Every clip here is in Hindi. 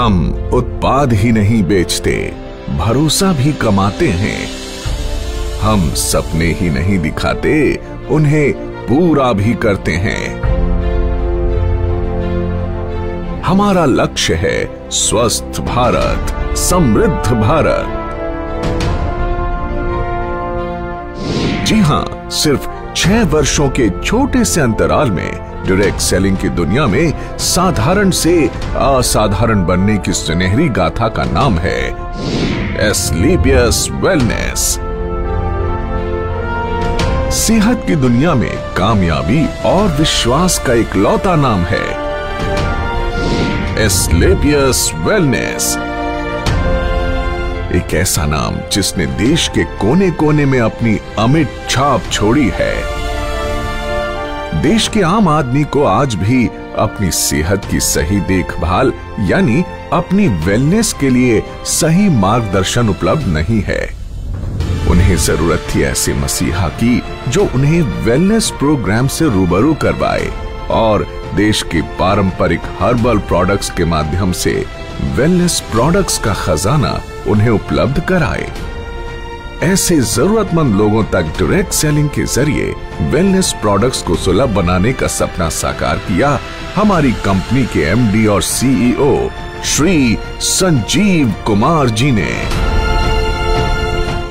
हम उत्पाद ही नहीं बेचते, भरोसा भी कमाते हैं। हम सपने ही नहीं दिखाते, उन्हें पूरा भी करते हैं। हमारा लक्ष्य है स्वस्थ भारत, समृद्ध भारत। जी हां, सिर्फ 6 वर्षों के छोटे से अंतराल में डायरेक्ट सेलिंग की दुनिया में साधारण से असाधारण बनने की सुनहरी गाथा का नाम है एस्क्लेपियस वेलनेस। सेहत की दुनिया में कामयाबी और विश्वास का इकलौता नाम है एस्क्लेपियस वेलनेस। एक ऐसा नाम जिसने देश के कोने कोने में अपनी अमिट छाप छोड़ी है। देश के आम आदमी को आज भी अपनी सेहत की सही देखभाल यानी अपनी वेलनेस के लिए सही मार्गदर्शन उपलब्ध नहीं है। उन्हें जरूरत थी ऐसे मसीहा की जो उन्हें वेलनेस प्रोग्राम से रूबरू करवाए और देश के पारंपरिक हर्बल प्रोडक्ट्स के माध्यम से वेलनेस प्रोडक्ट्स का खजाना उन्हें उपलब्ध कराए। ऐसे जरूरतमंद लोगों तक डायरेक्ट सेलिंग के जरिए वेलनेस प्रोडक्ट्स को सुलभ बनाने का सपना साकार किया हमारी कंपनी के एमडी और सीईओ श्री संजीव कुमार जी ने।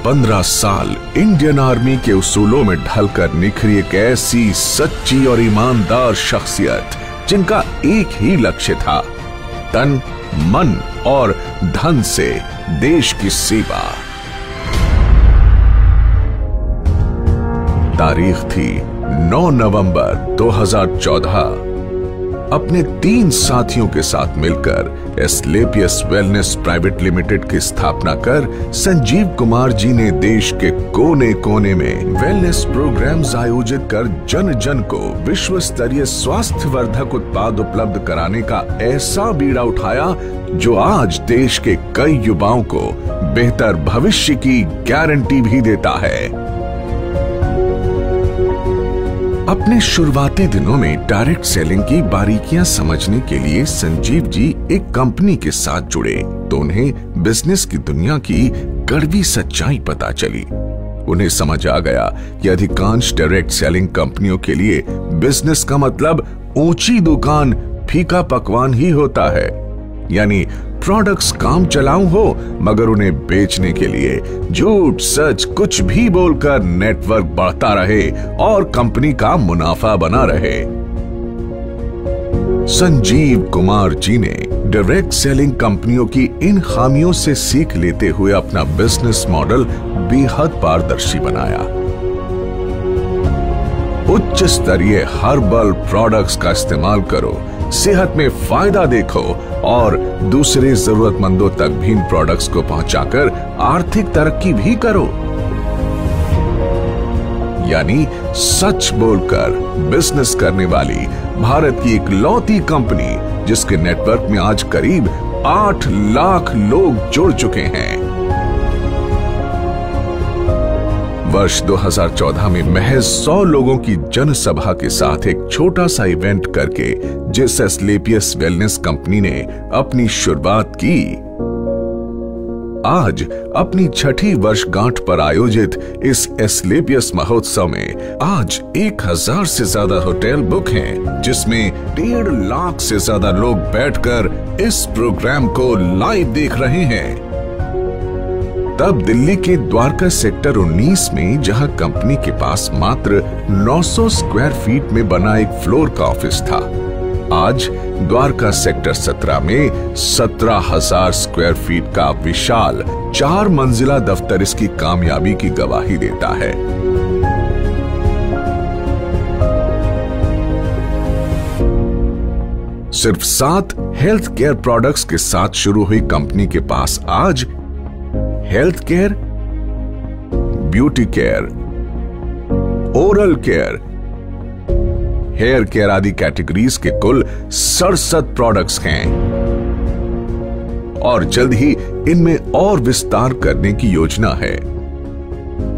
15 साल इंडियन आर्मी के उसूलों में ढलकर निखरी एक ऐसी सच्ची और ईमानदार शख्सियत जिनका एक ही लक्ष्य था, तन, मन और धन से देश की सेवा। तारीख थी 9 नवंबर 2014। अपने 3 साथियों के साथ मिलकर एस्क्लेपियस वेलनेस प्राइवेट लिमिटेड की स्थापना कर संजीव कुमार जी ने देश के कोने कोने में वेलनेस प्रोग्राम्स आयोजित कर जन जन को विश्व स्तरीय स्वास्थ्य वर्धक उत्पाद उपलब्ध कराने का ऐसा बीड़ा उठाया जो आज देश के कई युवाओं को बेहतर भविष्य की गारंटी भी देता है। अपने शुरुआती दिनों में डायरेक्ट सेलिंग की बारीकियां समझने के लिए संजीव जी एक कंपनी के साथ जुड़े तो उन्हें बिजनेस की दुनिया की कड़वी सच्चाई पता चली। उन्हें समझ आ गया कि अधिकांश डायरेक्ट सेलिंग कंपनियों के लिए बिजनेस का मतलब ऊंची दुकान, फीका पकवान ही होता है, यानी प्रोडक्ट्स काम चलाऊ हो मगर उन्हें बेचने के लिए झूठ सच कुछ भी बोलकर नेटवर्क बढ़ता रहे और कंपनी का मुनाफा बना रहे। संजीव कुमार जी ने डायरेक्ट सेलिंग कंपनियों की इन खामियों से सीख लेते हुए अपना बिजनेस मॉडल बेहद पारदर्शी बनाया। उच्च स्तरीय हर्बल प्रोडक्ट्स का इस्तेमाल करो, सेहत में फायदा देखो और दूसरे जरूरतमंदों तक भी इन प्रोडक्ट्स को पहुंचाकर आर्थिक तरक्की भी करो। यानी सच बोलकर बिजनेस करने वाली भारत की इकलौती कंपनी जिसके नेटवर्क में आज करीब 8 लाख लोग जुड़ चुके हैं। वर्ष 2014 में महज 100 लोगों की जनसभा के साथ एक छोटा सा इवेंट करके जिस एस्क्लेपियस वेलनेस कंपनी ने अपनी शुरुआत की, आज अपनी 6ठी वर्षगांठ पर आयोजित इस एस्क्लेपियस महोत्सव में आज 1000 से ज्यादा होटल बुक हैं, जिसमें 1.5 लाख से ज्यादा लोग बैठकर इस प्रोग्राम को लाइव देख रहे हैं। तब दिल्ली के द्वारका सेक्टर 19 में जहां कंपनी के पास मात्र 900 स्क्वायर फीट में बना एक फ्लोर का ऑफिस था, आज द्वारका सेक्टर 17 में 17,000 स्क्वायर फीट का विशाल 4 मंजिला दफ्तर इसकी कामयाबी की गवाही देता है। सिर्फ 7 हेल्थ केयर प्रोडक्ट्स के साथ शुरू हुई कंपनी के पास आज health care, beauty care, oral care, hair care आदि कैटेगरीज के कुल 67 प्रोडक्ट्स हैं और जल्द ही इनमें और विस्तार करने की योजना है।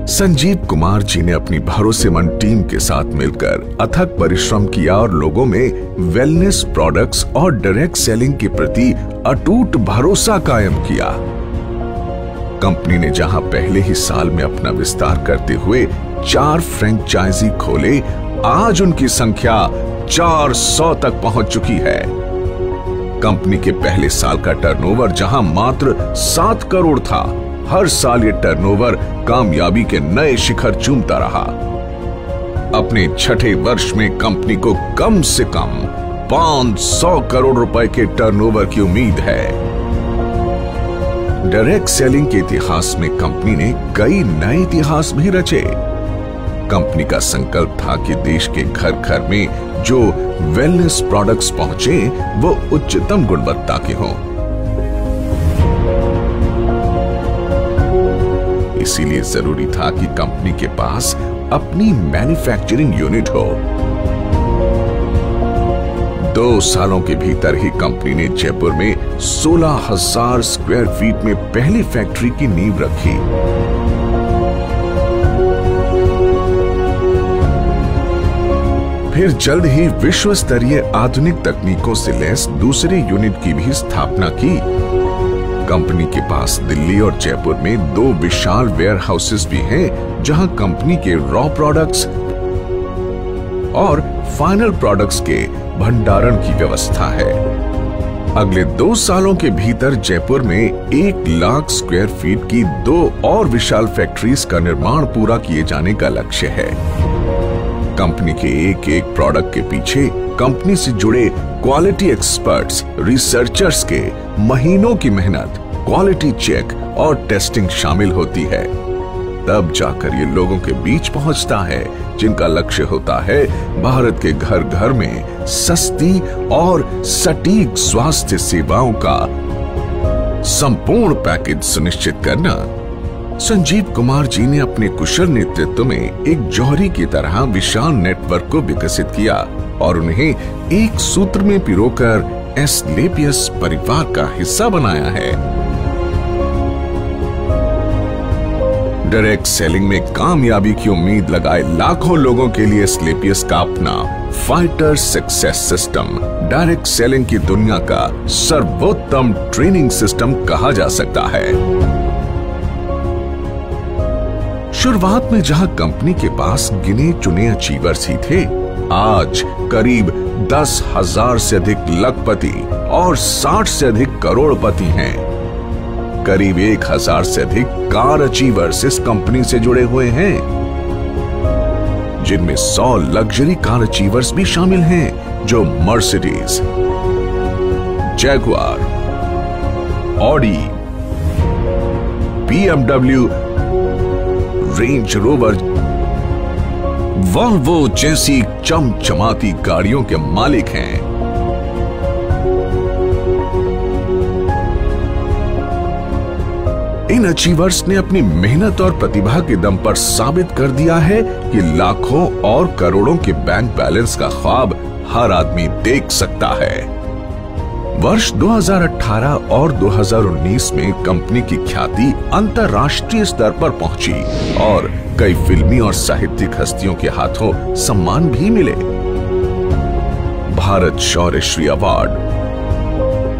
संजीव कुमार जी ने अपनी भरोसेमंद टीम के साथ मिलकर अथक परिश्रम किया और लोगों में वेलनेस प्रोडक्ट्स और डायरेक्ट सेलिंग के प्रति अटूट भरोसा कायम किया। कंपनी ने जहां पहले ही साल में अपना विस्तार करते हुए 4 फ्रेंचाइजी खोले, आज उनकी संख्या 400 तक पहुंच चुकी है। कंपनी के पहले साल का टर्नओवर जहां मात्र 7 करोड़ था, हर साल ये टर्नओवर कामयाबी के नए शिखर चूमता रहा। अपने छठे वर्ष में कंपनी को कम से कम 500 करोड़ रुपए के टर्नओवर की उम्मीद है। डायरेक्ट सेलिंग के इतिहास में कंपनी ने कई नए इतिहास भी रचे। कंपनी का संकल्प था कि देश के घर घर में जो वेलनेस प्रोडक्ट्स पहुंचे वो उच्चतम गुणवत्ता के हों। इसीलिए जरूरी था कि कंपनी के पास अपनी मैन्युफैक्चरिंग यूनिट हो। 2 सालों के भीतर ही कंपनी ने जयपुर में 16,000 स्क्वायर फीट में पहली फैक्ट्री की नींव रखी। फिर जल्द ही विश्व स्तरीय आधुनिक तकनीकों से लैस दूसरी यूनिट की भी स्थापना की। कंपनी के पास दिल्ली और जयपुर में 2 विशाल वेयर हाउसेस भी हैं, जहां कंपनी के रॉ प्रोडक्ट्स और फाइनल प्रोडक्ट्स के भंडारण की व्यवस्था है। अगले 2 सालों के भीतर जयपुर में 1 लाख स्क्वायर फीट की 2 और विशाल फैक्ट्रीज का निर्माण पूरा किए जाने का लक्ष्य है। कंपनी के एक प्रोडक्ट के पीछे कंपनी से जुड़े क्वालिटी एक्सपर्ट्स, रिसर्चर्स के महीनों की मेहनत, क्वालिटी चेक और टेस्टिंग शामिल होती है। तब जाकर ये लोगों के बीच पहुंचता है, जिनका लक्ष्य होता है भारत के घर घर में सस्ती और सटीक स्वास्थ्य सेवाओं का संपूर्ण पैकेज सुनिश्चित करना। संजीव कुमार जी ने अपने कुशल नेतृत्व में एक जौहरी की तरह विशाल नेटवर्क को विकसित किया और उन्हें एक सूत्र में पिरोकर एस्क्लेपियस परिवार का हिस्सा बनाया है। डायरेक्ट सेलिंग में कामयाबी की उम्मीद लगाए लाखों लोगों के लिए एस्क्लेपियस का अपना fighter success system direct selling की दुनिया का सर्वोत्तम ट्रेनिंग सिस्टम कहा जा सकता है। शुरुआत में जहां कंपनी के पास गिने चुने अचीवर्स ही थे, आज करीब 10,000 से अधिक लखपति और 60 से अधिक करोड़पति हैं। करीब 1,000 से अधिक कार अचीवर्स इस कंपनी से जुड़े हुए हैं, जिनमें 100 लग्जरी कार अचीवर्स भी शामिल हैं, जो Mercedes, Jaguar, Audi, BMW, range rover, Volvo जैसी चमचमाती गाड़ियों के मालिक हैं। इन अचीवर्स ने अपनी मेहनत और प्रतिभा के दम पर साबित कर दिया है कि लाखों और करोड़ों के बैंक बैलेंस का ख्वाब हर आदमी देख सकता है। वर्ष 2018 और 2019 में कंपनी की ख्याति अंतर्राष्ट्रीय स्तर पर पहुंची और कई फिल्मी और साहित्यिक हस्तियों के हाथों सम्मान भी मिले। भारत शौर्य श्री अवार्ड,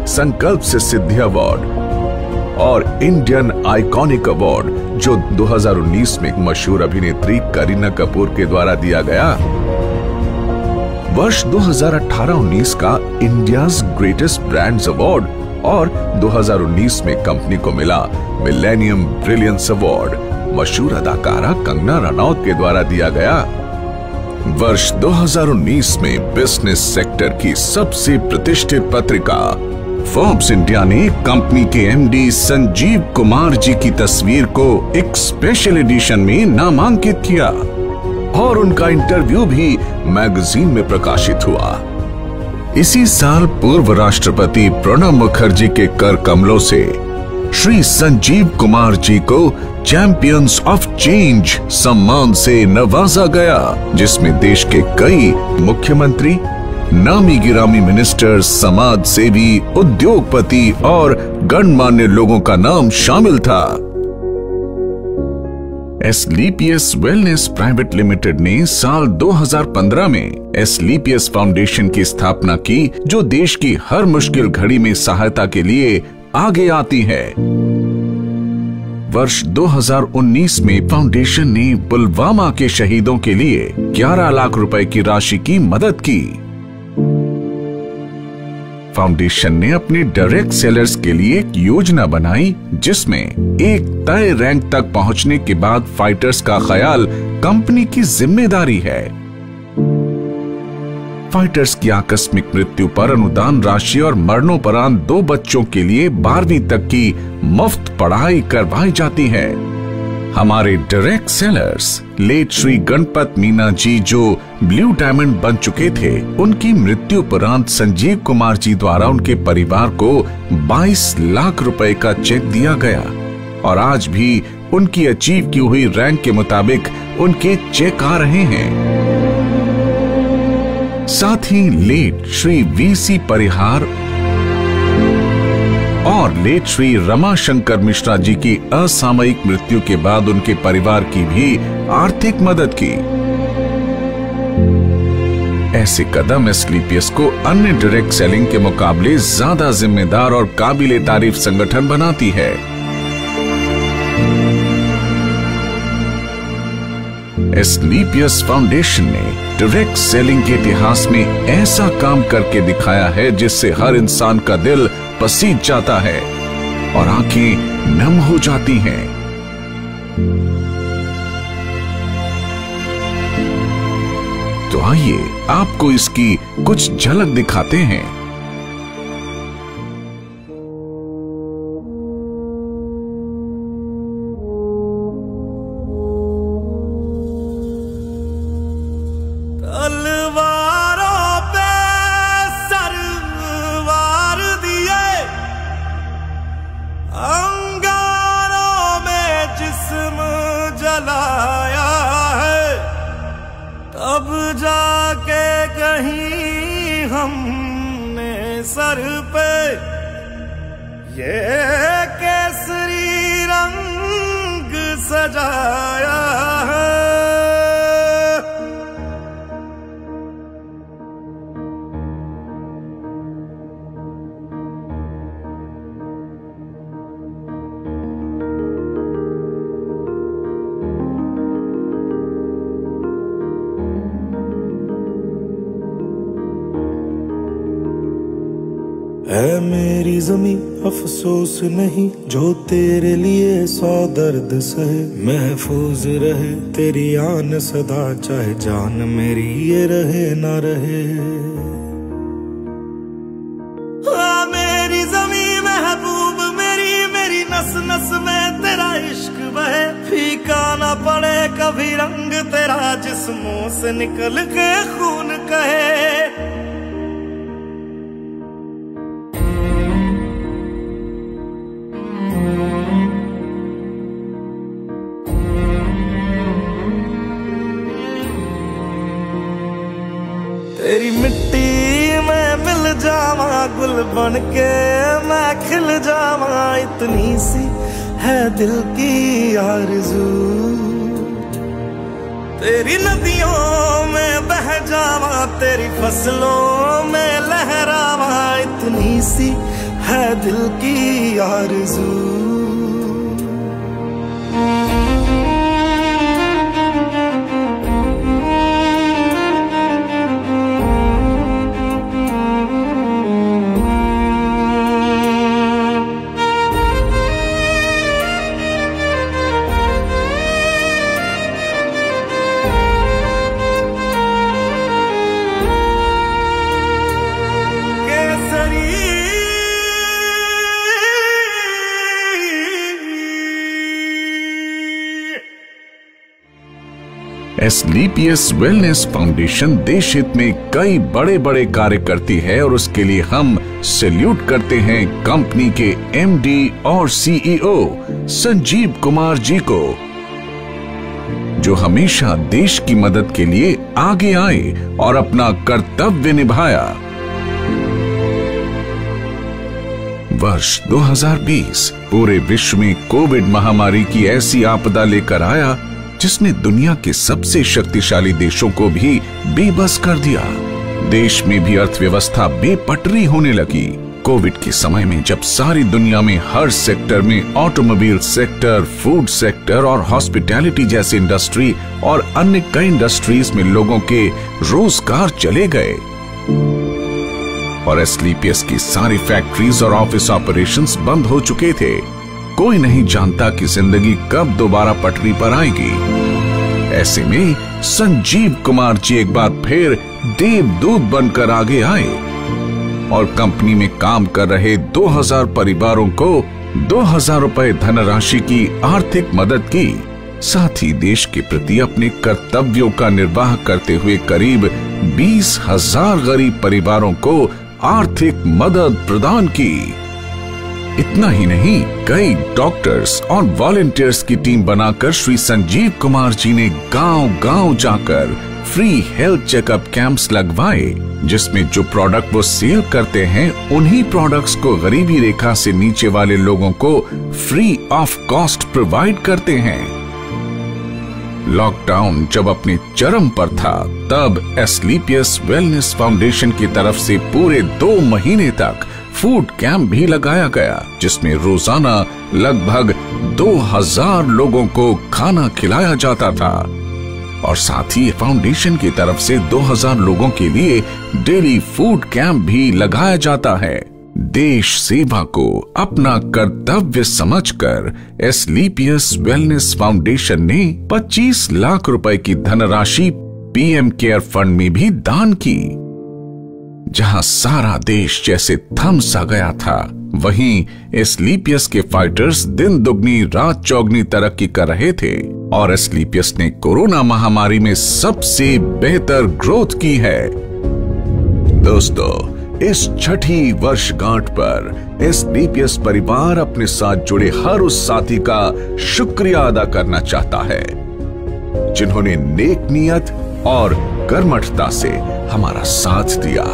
संकल्प से सिद्धि अवार्ड और इंडियन आइकॉनिक अवार्ड, जो 2019 में मशहूर अभिनेत्री करीना कपूर के द्वारा दिया गया। वर्ष 2018-19 का इंडियाज ग्रेटेस्ट ब्रांड्स अवार्ड और 2019 में कंपनी को मिला मिलेनियम ब्रिलियंस अवार्ड मशहूर अदाकारा कंगना रनौत के द्वारा दिया गया। वर्ष 2019 में बिजनेस सेक्टर की सबसे प्रतिष्ठित पत्रिका फोर्ब्स इंडिया ने कंपनी के एमडी संजीव कुमार जी की तस्वीर को एक स्पेशल एडिशन में नामांकित किया और उनका इंटरव्यू भी मैगजीन में प्रकाशित हुआ। इसी साल पूर्व राष्ट्रपति प्रणब मुखर्जी के कर कमलों से श्री संजीव कुमार जी को चैंपियंस ऑफ चेंज सम्मान से नवाजा गया, जिसमें देश के कई मुख्यमंत्री, नामी गिरामी मिनिस्टर, समाज सेवी, उद्योगपति और गणमान्य लोगों का नाम शामिल था। एसलीपीएस वेलनेस प्राइवेट लिमिटेड ने साल 2015 में एसलीपीएस फाउंडेशन की स्थापना की, जो देश की हर मुश्किल घड़ी में सहायता के लिए आगे आती है। वर्ष 2019 में फाउंडेशन ने पुलवामा के शहीदों के लिए 11 लाख रुपए की राशि की मदद की। फाउंडेशन ने अपने डायरेक्ट सेलर्स के लिए एक योजना बनाई, जिसमें एक तय रैंक तक पहुंचने के बाद फाइटर्स का ख्याल कंपनी की जिम्मेदारी है। फाइटर्स की आकस्मिक मृत्यु पर अनुदान राशि और मरणोपरांत 2 बच्चों के लिए 12वीं तक की मुफ्त पढ़ाई करवाई जाती है। हमारे direct sellers late Shri Ganpat Meena ji, जो ब्लू डायमंड बन चुके थे, उनकी मृत्यु उपरांत संजीव कुमार जी द्वारा उनके परिवार को 22 लाख रुपए का चेक दिया गया और आज भी उनकी अचीव की हुई रैंक के मुताबिक उनके चेक आ रहे हैं। साथ ही लेट श्री वीसी परिहार और लेट श्री रमाशंकर मिश्रा जी की असामयिक मृत्यु के बाद उनके परिवार की भी आर्थिक मदद की। ऐसे कदम एसलीपीएस को अन्य डायरेक्ट सेलिंग के मुकाबले ज्यादा जिम्मेदार और काबिले तारीफ संगठन बनाती है। एसलीपीएस फाउंडेशन ने डायरेक्ट सेलिंग के इतिहास में ऐसा काम करके दिखाया है जिससे हर इंसान का दिल पसीज जाता है और आंखें नम हो जाती हैं। तो आइए आपको इसकी कुछ झलक दिखाते हैं। अब जाके कहीं हमने सर पे ये केसरी रंग सजाया है। है मेरी ज़मीं अफसोस नहीं, जो तेरे लिए 100 दर्द सहे। महफूज रहे तेरी आन सदा, चाहे जान मेरी ये रहे ना रहे। मेरी ज़मीं महबूब मेरी, मेरी नस नस में तेरा इश्क बहे। फीका ना पड़े कभी रंग तेरा, जिस्मों से निकल के खून कहे। तेरी मिट्टी में मिल जावा, गुल बन के मैं खिल जावा। इतनी सी है दिल की आरज़ू, तेरी नदियों में बह जावा, तेरी फसलों में लहरावा। इतनी सी है दिल की आरज़ू। एसलीपीएस वेलनेस फाउंडेशन देश हित में कई बड़े बड़े कार्य करती है और उसके लिए हम सैल्यूट करते हैं कंपनी के एमडी और सीईओ संजीव कुमार जी को, जो हमेशा देश की मदद के लिए आगे आए और अपना कर्तव्य निभाया। वर्ष 2020 पूरे विश्व में कोविड महामारी की ऐसी आपदा लेकर आया जिसने दुनिया के सबसे शक्तिशाली देशों को भी बेबस कर दिया। देश में भी अर्थव्यवस्था बेपटरी होने लगी। कोविड के समय में जब सारी दुनिया में हर सेक्टर में, ऑटोमोबाइल सेक्टर, फूड सेक्टर और हॉस्पिटैलिटी जैसी इंडस्ट्री और अन्य कई इंडस्ट्रीज में लोगों के रोजगार चले गए और एस्क्लेपियस की सारी फैक्ट्रीज और ऑफिस ऑपरेशंस बंद हो चुके थे। कोई नहीं जानता कि जिंदगी कब दोबारा पटरी पर आएगी। ऐसे में संजीव कुमार जी एक बार फिर देवदूत बनकर आगे आए और कंपनी में काम कर रहे 2000 परिवारों को 2000 रुपए धनराशि की आर्थिक मदद की। साथ ही देश के प्रति अपने कर्तव्यों का निर्वाह करते हुए करीब 20,000 गरीब परिवारों को आर्थिक मदद प्रदान की। इतना ही नहीं, कई डॉक्टर्स और वॉलंटियर्स की टीम बनाकर श्री संजीव कुमार जी ने गांव-गांव जाकर फ्री हेल्थ चेकअप कैंप्स लगवाए, जिसमें जो प्रोडक्ट वो सेल करते हैं उन्हीं प्रोडक्ट्स को गरीबी रेखा से नीचे वाले लोगों को फ्री ऑफ कॉस्ट प्रोवाइड करते हैं। लॉकडाउन जब अपने चरम पर था, तब एस्क्लेपियस वेलनेस फाउंडेशन की तरफ से पूरे 2 महीने तक फूड कैंप भी लगाया गया, जिसमें रोजाना लगभग 2000 लोगों को खाना खिलाया जाता था और साथ ही फाउंडेशन की तरफ से 2000 लोगों के लिए डेली फूड कैंप भी लगाया जाता है। देश सेवा को अपना कर्तव्य समझकर एस्क्लेपियस वेलनेस फाउंडेशन ने 25 लाख रुपए की धनराशि पीएम केयर फंड में भी दान की। जहां सारा देश जैसे थम सा गया था, वहीं एस्क्लेपियस के फाइटर्स दिन दुगनी रात चौगनी तरक्की कर रहे थे और एस्क्लेपियस ने कोरोना महामारी में सबसे बेहतर ग्रोथ की है। दोस्तों, इस छठी वर्षगांठ पर एस्क्लेपियस परिवार अपने साथ जुड़े हर उस साथी का शुक्रिया अदा करना चाहता है जिन्होंने नेक नियत और कर्मठता से हमारा साथ दिया।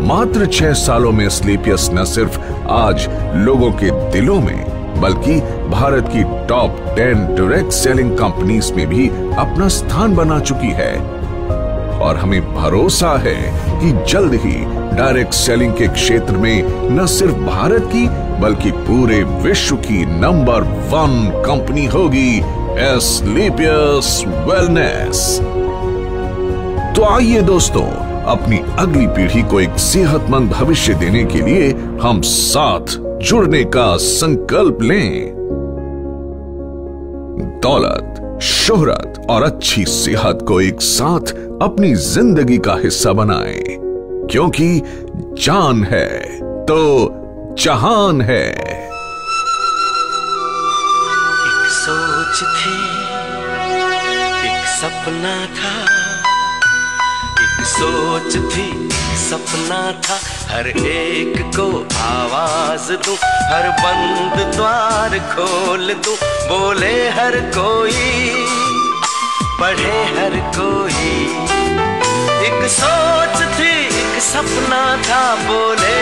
मात्र 6 सालों में एस्क्लेपियस न सिर्फ आज लोगों के दिलों में, बल्कि भारत की टॉप 10 डायरेक्ट सेलिंग कंपनीज में भी अपना स्थान बना चुकी है और हमें भरोसा है कि जल्द ही डायरेक्ट सेलिंग के क्षेत्र में न सिर्फ भारत की बल्कि पूरे विश्व की नंबर 1 कंपनी होगी एस्क्लेपियस वेलनेस। तो आइए दोस्तों, अपनी अगली पीढ़ी को एक सेहतमंद भविष्य देने के लिए हम साथ जुड़ने का संकल्प लें। दौलत, शोहरत और अच्छी सेहत को एक साथ अपनी जिंदगी का हिस्सा बनाएं, क्योंकि जान है तो जहान है। एक सोच थी, एक सपना था, एक सोच थी, सपना था, हर एक को आवाज दूं, हर बंद द्वार खोल दूं, बोले हर कोई, पढ़े हर कोई। एक सोच थी, एक सपना था, बोले